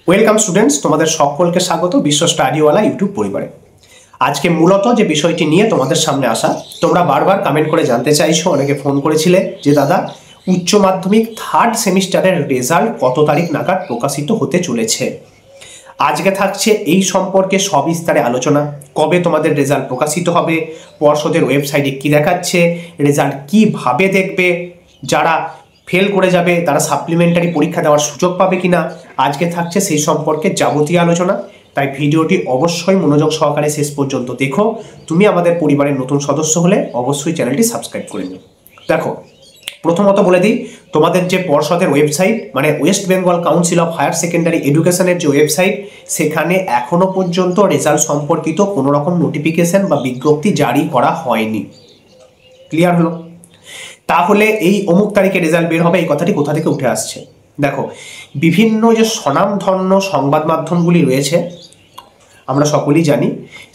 Welcome students, তোমাদের সকলকে স্বাগত বিশ্ব স্টাডিওয়ালা ইউটিউব পরিবারে। আজকে মূলত যে বিষয়টি নিয়ে তোমাদের সামনে আসা, তোমরা বারবার কমেন্ট করে জানতে চাইছো, অনেকে ফোন করেছিলে যে দাদা উচ্চ মাধ্যমিক থার্ড সেমিস্টারের রেজাল্ট কত তারিখ নাগাদ প্রকাশিত হতে চলেছে। আজকে থাকছে এই সম্পর্কে সবিস্তারে আলোচনা। কবে তোমাদের রেজাল্ট প্রকাশিত হবে, পর্ষদের ওয়েবসাইটে কি দেখাচ্ছে, রেজাল্ট কিভাবে দেখবে, যারা ফেল করে যাবে তারা সাপ্লিমেন্টারি পরীক্ষা দেওয়ার সুযোগ পাবে কিনা, আজকে থাকছে সেই সম্পর্কে যাবতীয় আলোচনা। তাই ভিডিওটি অবশ্যই মনোযোগ সহকারে শেষ পর্যন্ত দেখো। তুমি আমাদের পরিবারের নতুন সদস্য হলে অবশ্যই চ্যানেলটি সাবস্ক্রাইব করে নিও। দেখো, প্রথমত বলে দিই, তোমাদের যে পর্ষদের ওয়েবসাইট মানে West Bengal Council of Higher Secondary এডুকেশনের যে ওয়েবসাইট, সেখানে এখনো পর্যন্ত রেজাল্ট সম্পর্কিত কোনো রকম নোটিফিকেশন বা বিজ্ঞপ্তি জারি করা হয়নি। ক্লিয়ার হলো? তাহলে এই অমুক তারিখে রেজাল্ট বের হবে, এই কথাটি কোথা থেকে উঠে আসছে? দেখো, বিভিন্ন যে স্বনামধন্য সংবাদ মাধ্যমগুলি রয়েছে আমরা সকলেই জানি,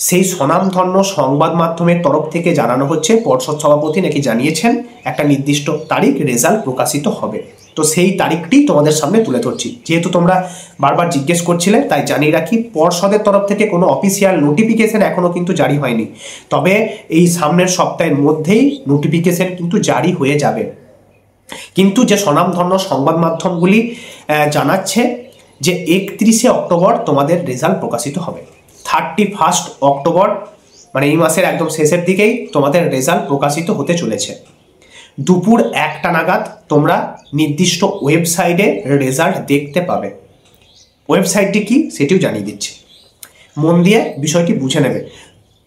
সেই স্বনামধন্য সংবাদ মাধ্যমের তরফ থেকে জানানো হচ্ছে পর্ষদ সভাপতি নাকি জানিয়েছেন একটা নির্দিষ্ট তারিখ রেজাল্ট প্রকাশিত হবে। তো সেই তারিখটি তোমাদের সামনে তুলে ধরছি। যেহেতু তোমরা বারবার জিজ্ঞেস করছিলে, তাই জানিয়ে রাখি, পর্ষদের তরফ থেকে কোনো অফিসিয়াল নোটিফিকেশন এখনও কিন্তু জারি হয়নি। তবে এই সামনের সপ্তাহের মধ্যেই নোটিফিকেশন কিন্তু জারি হয়ে যাবে। কিন্তু যে স্বনামধন্য সংবাদ মাধ্যমগুলি জানাচ্ছে যে 31শে অক্টোবর তোমাদের রেজাল্ট প্রকাশিত হবে। 31 অক্টোবর মানে এই মাসের একদম শেষের দিকেই তোমাদের রেজাল্ট প্রকাশিত হতে চলেছে। দুপুর 1টা নাগাদ তোমরা নির্দিষ্ট ওয়েবসাইটে রেজাল্ট দেখতে পাবে। ওয়েবসাইটটি কি সেটিও জানিয়ে দিচ্ছি, মন দিয়ে বিষয়টি বুঝে নেবে।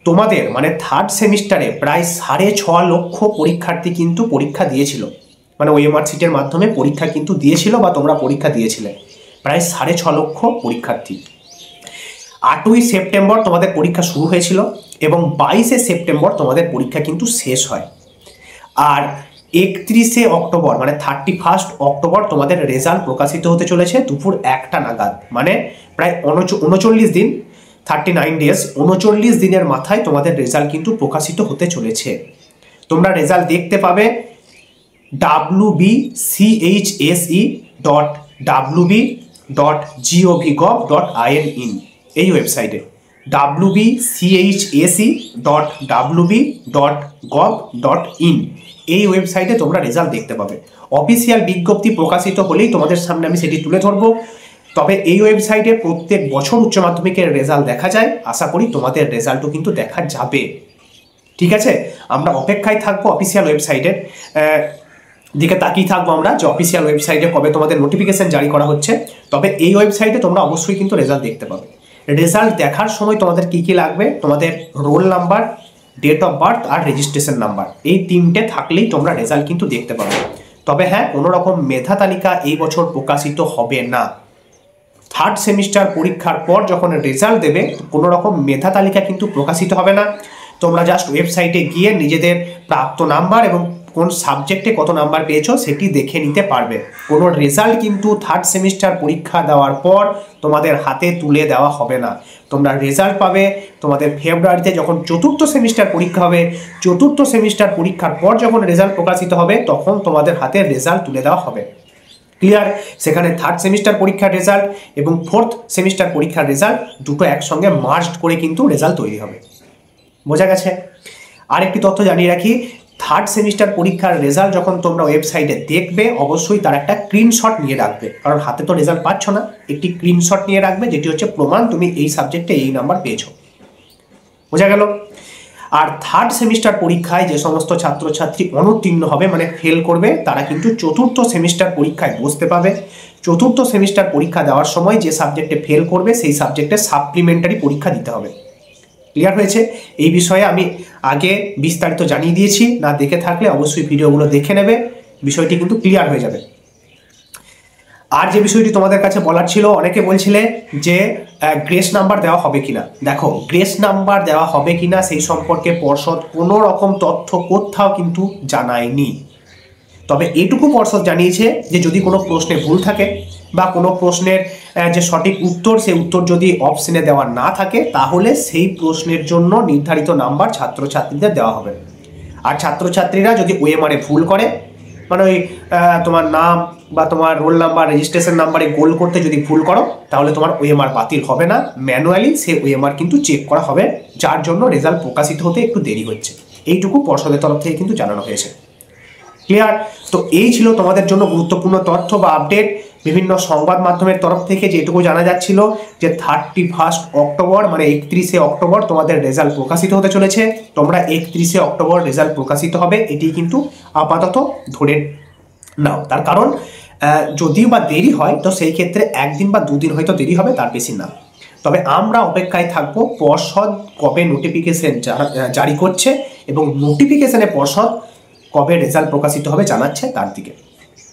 তোমাদের মানে থার্ড সেমিস্টারে প্রায় 6.5 লক্ষ পরীক্ষার্থী কিন্তু পরীক্ষা দিয়েছিল, মানে ওএমআর সিটের মাধ্যমে পরীক্ষা কিন্তু দিয়েছিল বা তোমরা পরীক্ষা দিয়েছিলে। প্রায় 6.5 লক্ষ পরীক্ষার্থী। 8ই সেপ্টেম্বর তোমাদের পরীক্ষা শুরু হয়েছিল এবং 22শে সেপ্টেম্বর তোমাদের পরীক্ষা কিন্তু শেষ হয়। আর 31শে অক্টোবর মানে 31 অক্টোবর তোমাদের রেজাল্ট প্রকাশিত হতে চলেছে দুপুর 1টা নাগাদ। মানে প্রায় 39 দিন, 39 ডেজ, 39 দিনের মাথায় তোমাদের রেজাল্ট কিন্তু প্রকাশিত হতে চলেছে। তোমরা রেজাল্ট দেখতে পাবে wbchse.wb.gov.in এই ওয়েবসাইটে, wbchse.wb.gov.in এই ওয়েবসাইটে তোমরা রেজাল্ট দেখতে পাবে। অফিসিয়াল বিজ্ঞপ্তি প্রকাশিত হলেই তোমাদের সামনে আমি সেটি তুলে ধরবো। তবে এই ওয়েবসাইটে প্রত্যেক বছর উচ্চ মাধ্যমিকের রেজাল্ট দেখা যায়। আশা করি তোমাদের রেজাল্টও কিন্তু দেখা যাবে। ঠিক আছে, আমরা অপেক্ষায় থাকবো অফিসিয়াল ওয়েবসাইটের দিকে তাকিয়ে থাকবো আমরা যে অফিসিয়াল ওয়েবসাইটে কবে তোমাদের নোটিফিকেশন জারি করা হচ্ছে। তবে এই ওয়েবসাইটে তোমরা অবশ্যই কিন্তু রেজাল্ট দেখতে পাবে। রেজাল্ট দেখার সময় তোমাদের কি কি লাগবে? তোমাদের roll number, date of birth আর রেজিস্ট্রেশন নাম্বার, এই 3টে থাকলেই তোমরা রেজাল্ট কিন্তু দেখতে পাবে। তবে হ্যাঁ, কোনো রকম মেধা তালিকা এই বছর প্রকাশিত হবে না। থার্ড সেমিস্টার পরীক্ষার পর যখন রেজাল্ট দেবে, কোনো রকম মেধা তালিকা কিন্তু প্রকাশিত হবে না। তোমরা জাস্ট ওয়েবসাইটে গিয়ে নিজেদের প্রাপ্ত নাম্বার এবং কোন সাবজেক্টে কত নাম্বার পেয়েছো সেটি দেখে নিতে পারবে। কোনো রেজাল্ট কিন্তু থার্ড সেমিস্টার পরীক্ষা দেওয়ার পর তোমাদের হাতে তুলে দেওয়া হবে না। তোমরা রেজাল্ট পাবে তোমাদের ফেব্রুয়ারিতে, যখন চতুর্থ সেমিস্টার পরীক্ষা হবে। চতুর্থ সেমিস্টার পরীক্ষার পর যখন রেজাল্ট প্রকাশিত হবে, তখন তোমাদের হাতে রেজাল্ট তুলে দেওয়া হবে। ক্লিয়ার? সেখানে থার্ড সেমিস্টার পরীক্ষার রেজাল্ট এবং ফোর্থ সেমিস্টার পরীক্ষার রেজাল্ট দুটো একসঙ্গে মার্জড করে কিন্তু রেজাল্ট তৈরি হবে। বোঝা গেছে? আরেকটি তথ্য জানিয়ে রাখি, থার্ড সেমিস্টার পরীক্ষার রেজাল্ট যখন তোমরা ওয়েবসাইটে দেখবে, অবশ্যই তার একটা স্ক্রিনশট নিয়ে রাখবে, কারণ হাতে তো রেজাল্ট পাচ্ছ না। একটি স্ক্রিনশট নিয়ে রাখবে, যেটি হচ্ছে প্রমাণ তুমি এই সাবজেক্টে এই নাম্বার পেয়েছো। বোঝা গেল? আর থার্ড সেমিস্টার পরীক্ষায় যে সমস্ত ছাত্রছাত্রী অনুত্তীর্ণ হবে মানে ফেল করবে, তারা কিন্তু চতুর্থ সেমিস্টার পরীক্ষায় বসতে পাবে। চতুর্থ সেমিস্টার পরীক্ষা দেওয়ার সময় যে সাবজেক্টে ফেল করবে সেই সাবজেক্টে সাপ্লিমেন্টারি পরীক্ষা দিতে হবে। ক্লিয়ার হয়েছে? এই বিষয়ে আমি আগে বিস্তারিত জানিয়ে দিয়েছি, না দেখে থাকলে অবশ্যই ভিডিওগুলো দেখে নেবে, বিষয়টি কিন্তু ক্লিয়ার হয়ে যাবে। আর যে বিষয়টি তোমাদের কাছে বলার ছিল, অনেকে বলছিলে যে গ্রেস নাম্বার দেওয়া হবে কিনা। দেখো, গ্রেস নাম্বার দেওয়া হবে কিনা সেই সম্পর্কে পর্ষদ কোনো রকম তথ্য কোথাও কিন্তু জানায়নি। তবে এটুকু পর্ষদ জানিয়েছে যে যদি কোনো প্রশ্নে ভুল থাকে বা কোনো প্রশ্নের যে সঠিক উত্তর, সেই উত্তর যদি অপশনে দেওয়া না থাকে, তাহলে সেই প্রশ্নের জন্য নির্ধারিত নাম্বার ছাত্রছাত্রীদের দেওয়া হবে। আর ছাত্রছাত্রীরা যদি ওএমআরে ভুল করে মানে ওই তোমার নাম বা তোমার রোল নাম্বার রেজিস্ট্রেশন নাম্বারে গোল করতে যদি ভুল করো তাহলে তোমার ওএমআর বাতিল হবে না, ম্যানুয়ালি সে ওএমআর কিন্তু চেক করা হবে, যার জন্য রেজাল্ট প্রকাশিত হতে একটু দেরি হচ্ছে। এইটুকু পর্ষদের তরফ থেকে কিন্তু জানানো হয়েছে। ক্লিয়ার? তো এই ছিল তোমাদের জন্য গুরুত্বপূর্ণ তথ্য বা আপডেট। বিভিন্ন সংবাদ মাধ্যমের তরফ থেকে যেটুকু জানা যাচ্ছিল যে 31 অক্টোবর মানে 31শে অক্টোবর তোমাদের রেজাল্ট প্রকাশিত হতে চলেছে। তোমরা 31শে অক্টোবর রেজাল্ট প্রকাশিত হবে, এটি কিন্তু আপাতত ধরে নাও। তার কারণ যদিও বা দেরি হয় তো সেই ক্ষেত্রে একদিন বা দুদিন হয়তো দেরি হবে, তার বেশি না। তবে আমরা অপেক্ষায় থাকবো পর্ষদ কবে নোটিফিকেশন জারি করছে এবং নোটিফিকেশনে পর্ষদ কবে রেজাল্ট প্রকাশিত হবে জানাচ্ছে তার দিকে।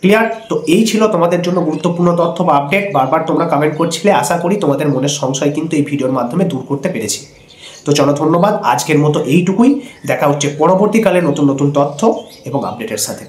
ক্লিয়ার? তো এই ছিল তোমাদের জন্য গুরুত্বপূর্ণ তথ্য বা আপডেট। বারবার তোমরা কমেন্ট করছিলে, আশা করি তোমাদের মনের সংশয় কিন্তু এই ভিডিওর মাধ্যমে দূর করতে পেরেছি। তো চলো, ধন্যবাদ। আজকের মতো এইটুকুই। দেখা হচ্ছে পরবর্তীকালে নতুন নতুন তথ্য এবং আপডেটের সাথে।